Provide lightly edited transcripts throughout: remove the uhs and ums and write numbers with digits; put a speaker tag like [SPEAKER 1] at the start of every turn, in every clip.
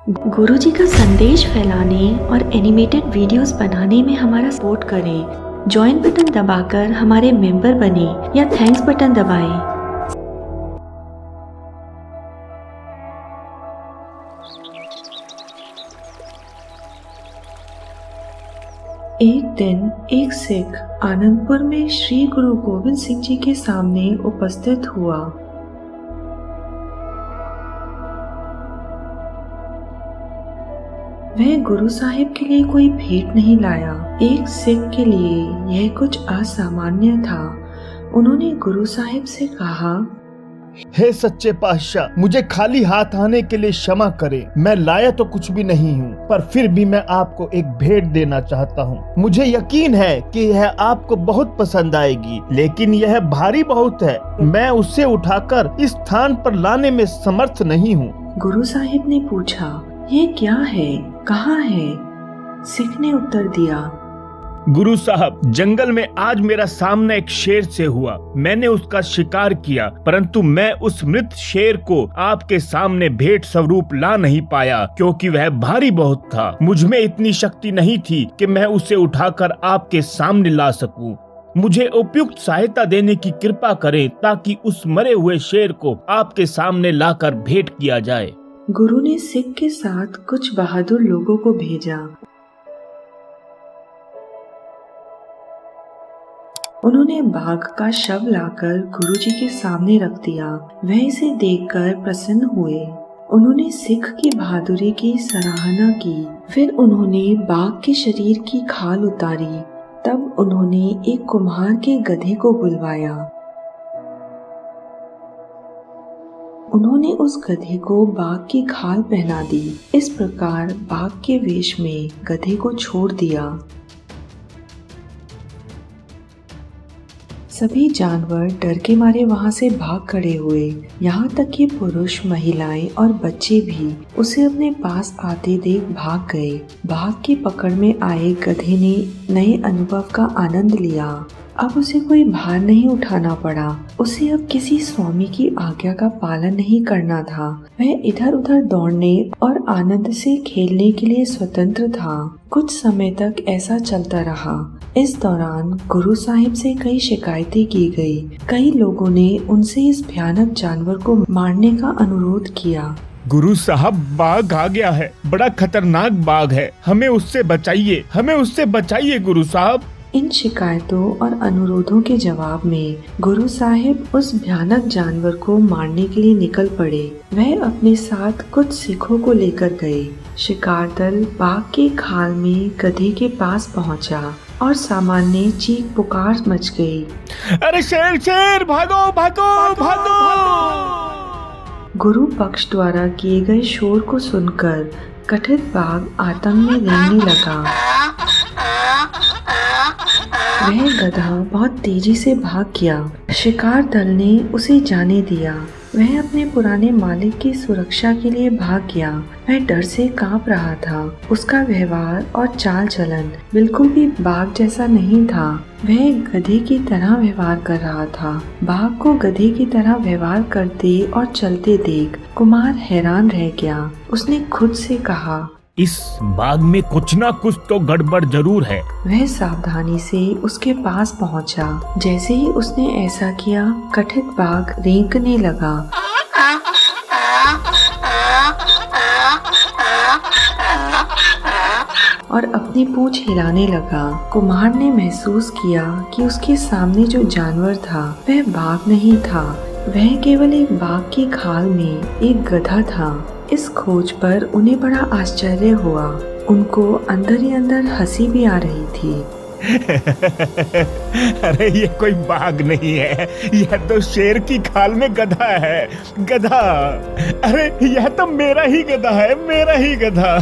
[SPEAKER 1] गुरुजी का संदेश फैलाने और एनिमेटेड वीडियोस बनाने में हमारा सपोर्ट करें। ज्वाइन बटन दबाकर हमारे मेंबर बने या थैंक्स बटन दबाएं। एक दिन एक सिख आनंदपुर में श्री गुरु गोविंद सिंह जी के सामने उपस्थित हुआ। वह गुरु साहिब के लिए कोई भेंट नहीं लाया। एक सिख के लिए यह कुछ असामान्य था। उन्होंने गुरु साहिब से कहा,
[SPEAKER 2] हे सच्चे पातशाह, मुझे खाली हाथ आने के लिए क्षमा करें। मैं लाया तो कुछ भी नहीं हूँ, पर फिर भी मैं आपको एक भेंट देना चाहता हूँ। मुझे यकीन है कि यह आपको बहुत पसंद आएगी, लेकिन यह भारी बहुत है। मैं उसे उठाकर इस स्थान पर लाने में समर्थ नहीं हूँ।
[SPEAKER 1] गुरु साहिब ने पूछा, ये क्या है, कहाँ है? सिख ने उत्तर दिया,
[SPEAKER 2] गुरु साहब, जंगल में आज मेरा सामना एक शेर से हुआ। मैंने उसका शिकार किया, परंतु मैं उस मृत शेर को आपके सामने भेंट स्वरूप ला नहीं पाया, क्योंकि वह भारी बहुत था। मुझ में इतनी शक्ति नहीं थी कि मैं उसे उठाकर आपके सामने ला सकूं। मुझे उपयुक्त सहायता देने की कृपा करें, ताकि उस मरे हुए शेर को आपके सामने लाकर भेंट किया जाए।
[SPEAKER 1] गुरु ने सिख के साथ कुछ बहादुर लोगों को भेजा। उन्होंने बाघ का शव लाकर गुरुजी के सामने रख दिया। वह इसे देखकर प्रसन्न हुए। उन्होंने सिख की बहादुरी की सराहना की। फिर उन्होंने बाघ के शरीर की खाल उतारी। तब उन्होंने एक कुम्हार के गधे को बुलवाया। उन्होंने उस गधे को बाघ की खाल पहना दी। इस प्रकार बाघ के वेश में गधे को छोड़ दिया। सभी जानवर डर के मारे वहां से भाग खड़े हुए। यहाँ तक कि पुरुष, महिलाएं और बच्चे भी उसे अपने पास आते देख भाग गए। बाघ की पकड़ में आए गधे ने नए अनुभव का आनंद लिया। अब उसे कोई भार नहीं उठाना पड़ा। उसे अब किसी स्वामी की आज्ञा का पालन नहीं करना था। वह इधर उधर दौड़ने और आनंद से खेलने के लिए स्वतंत्र था। कुछ समय तक ऐसा चलता रहा। इस दौरान गुरु साहिब से कई शिकायतें की गई। कई लोगों ने उनसे इस भयानक जानवर को मारने का अनुरोध किया।
[SPEAKER 2] गुरु साहब, बाघ आ गया है। बड़ा खतरनाक बाघ है। हमें उससे बचाइए, हमें उससे बचाइए गुरु साहब।
[SPEAKER 1] इन शिकायतों और अनुरोधों के जवाब में गुरु साहिब उस भयानक जानवर को मारने के लिए निकल पड़े। वह अपने साथ कुछ सिखों को लेकर गए। शिकार दल बाघ के खाल में गधे के पास पहुंचा और सामान्य चीख पुकार मच गई।
[SPEAKER 2] अरे शेर, शेर, भागो भागो भागो।
[SPEAKER 1] गुरु पक्ष द्वारा किए गए शोर को सुनकर कथित बाघ आतंक में रेंगने लगा। वह गधा बहुत तेजी से भाग गया। शिकार दल ने उसे जाने दिया। वह अपने पुराने मालिक की सुरक्षा के लिए भाग गया। वह डर से कांप रहा था। उसका व्यवहार और चाल चलन बिल्कुल भी बाघ जैसा नहीं था। वह गधे की तरह व्यवहार कर रहा था। बाघ को गधे की तरह व्यवहार करते और चलते देख कुमार हैरान रह गया। उसने खुद से कहा,
[SPEAKER 2] इस बाग में कुछ ना कुछ तो गड़बड़ जरूर है।
[SPEAKER 1] वह सावधानी से उसके पास पहुंचा। जैसे ही उसने ऐसा किया, कथित बाघ रेंकने लगा। और अपनी पूंछ हिलाने लगा। कुम्हार ने महसूस किया कि उसके सामने जो जानवर था वह बाघ नहीं था। वह केवल एक बाघ की खाल में एक गधा था। इस खोज पर उन्हें बड़ा आश्चर्य हुआ। उनको अंदर ही अंदर हंसी भी आ रही थी।
[SPEAKER 2] अरे ये कोई बाघ नहीं है, यह तो शेर की खाल में गधा है। गधा, अरे यह तो मेरा ही गधा है, मेरा ही गधा।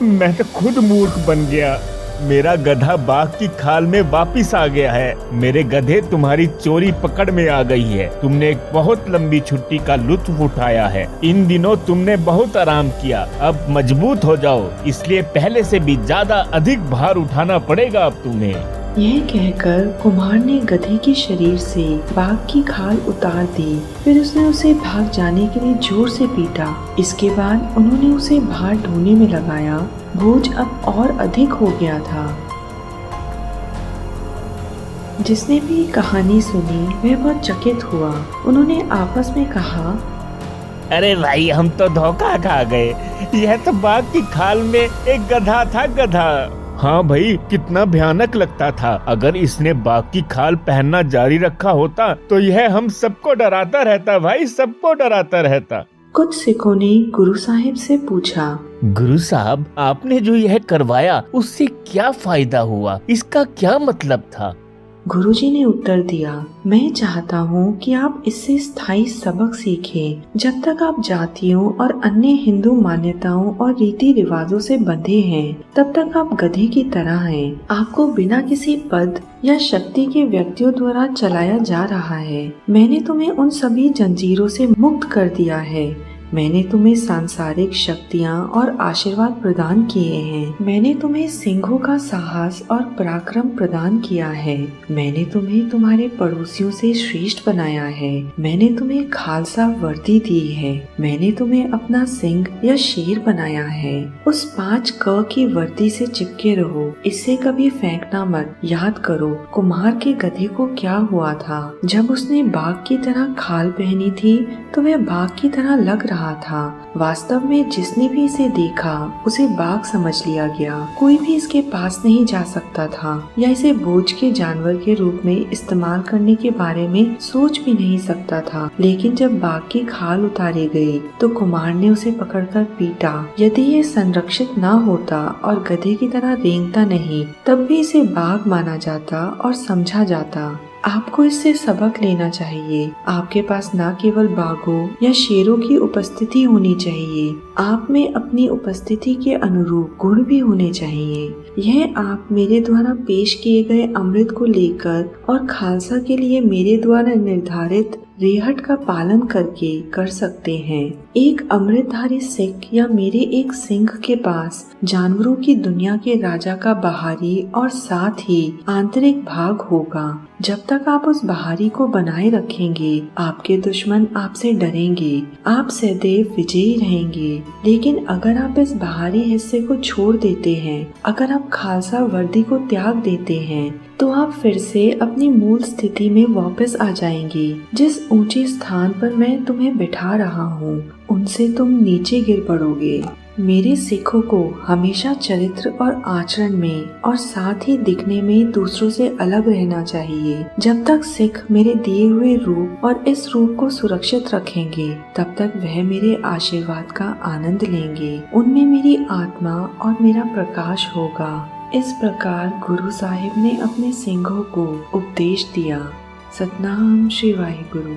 [SPEAKER 2] मैं तो खुद मूर्ख बन गया। मेरा गधा बाघ की खाल में वापिस आ गया है। मेरे गधे, तुम्हारी चोरी पकड़ में आ गई है। तुमने एक बहुत लंबी छुट्टी का लुत्फ उठाया है। इन दिनों तुमने बहुत आराम किया। अब मजबूत हो जाओ, इसलिए पहले से भी ज्यादा अधिक भार उठाना पड़ेगा अब तुम्हें।
[SPEAKER 1] यह कहकर कुम्हार ने गधे के शरीर से बाघ की खाल उतार दी। फिर उसने उसे भाग जाने के लिए जोर से पीटा। इसके बाद उन्होंने उसे बाहर ढोने में लगाया। बोझ अब और अधिक हो गया था। जिसने भी कहानी सुनी वह बहुत चकित हुआ। उन्होंने आपस में कहा,
[SPEAKER 2] अरे भाई, हम तो धोखा खा गए। यह तो बाघ की खाल में एक गधा था, गधा। हाँ भाई, कितना भयानक लगता था। अगर इसने बाघ की खाल पहनना जारी रखा होता तो यह हम सबको डराता रहता भाई, सबको डराता रहता।
[SPEAKER 1] कुछ सिखों ने गुरु साहिब से पूछा,
[SPEAKER 2] गुरु साहब, आपने जो यह करवाया उससे क्या फायदा हुआ? इसका क्या मतलब था?
[SPEAKER 1] गुरुजी ने उत्तर दिया, मैं चाहता हूँ कि आप इससे स्थायी सबक सीखें। जब तक आप जातियों और अन्य हिंदू मान्यताओं और रीति रिवाजों से बंधे हैं, तब तक आप गधे की तरह हैं। आपको बिना किसी पद या शक्ति के व्यक्तियों द्वारा चलाया जा रहा है। मैंने तुम्हें उन सभी जंजीरों से मुक्त कर दिया है। मैंने तुम्हें सांसारिक शक्तियाँ और आशीर्वाद प्रदान किए हैं। मैंने तुम्हें सिंहों का साहस और पराक्रम प्रदान किया है। मैंने तुम्हें तुम्हारे पड़ोसियों से श्रेष्ठ बनाया है। मैंने तुम्हें खालसा वर्दी दी है। मैंने तुम्हें अपना सिंह या शेर बनाया है। उस 5 क की वर्दी से चिपके रहो, इससे कभी फेंकना मत। याद करो कुम्हार के गधे को क्या हुआ था। जब उसने बाघ की तरह खाल पहनी थी तो वह बाघ की तरह लग रहा था। वास्तव में जिसने भी इसे देखा उसे बाघ समझ लिया गया। कोई भी इसके पास नहीं जा सकता था या इसे बोझ के जानवर के रूप में इस्तेमाल करने के बारे में सोच भी नहीं सकता था। लेकिन जब बाघ की खाल उतारी गई तो कुम्हार ने उसे पकड़कर पीटा। यदि ये संरक्षित न होता और गधे की तरह रेंगता नहीं, तब भी इसे बाघ माना जाता और समझा जाता। आपको इससे सबक लेना चाहिए। आपके पास न केवल बाघों या शेरों की उपस्थिति होनी चाहिए, आप में अपनी उपस्थिति के अनुरूप गुण भी होने चाहिए। यह आप मेरे द्वारा पेश किए गए अमृत को लेकर और खालसा के लिए मेरे द्वारा निर्धारित रेहट का पालन करके कर सकते हैं। एक अमृतधारी सिख या मेरे एक सिंह के पास जानवरों की दुनिया के राजा का बाहरी और साथ ही आंतरिक भाग होगा। जब तक आप उस बाहरी को बनाए रखेंगे, आपके दुश्मन आपसे डरेंगे। आप सदैव विजयी रहेंगे। लेकिन अगर आप इस बाहरी हिस्से को छोड़ देते हैं, अगर आप खालसा वर्दी को त्याग देते हैं, तो आप फिर से अपनी मूल स्थिति में वापस आ जाएंगे। जिस ऊंचे स्थान पर मैं तुम्हें बिठा रहा हूँ, उनसे तुम नीचे गिर पड़ोगे। मेरे सिखों को हमेशा चरित्र और आचरण में और साथ ही दिखने में दूसरों से अलग रहना चाहिए। जब तक सिख मेरे दिए हुए रूप और इस रूप को सुरक्षित रखेंगे, तब तक वह मेरे आशीर्वाद का आनंद लेंगे। उनमें मेरी आत्मा और मेरा प्रकाश होगा। इस प्रकार गुरु साहिब ने अपने सिंहों को उपदेश दिया। सतनाम श्री वाहिगुरु।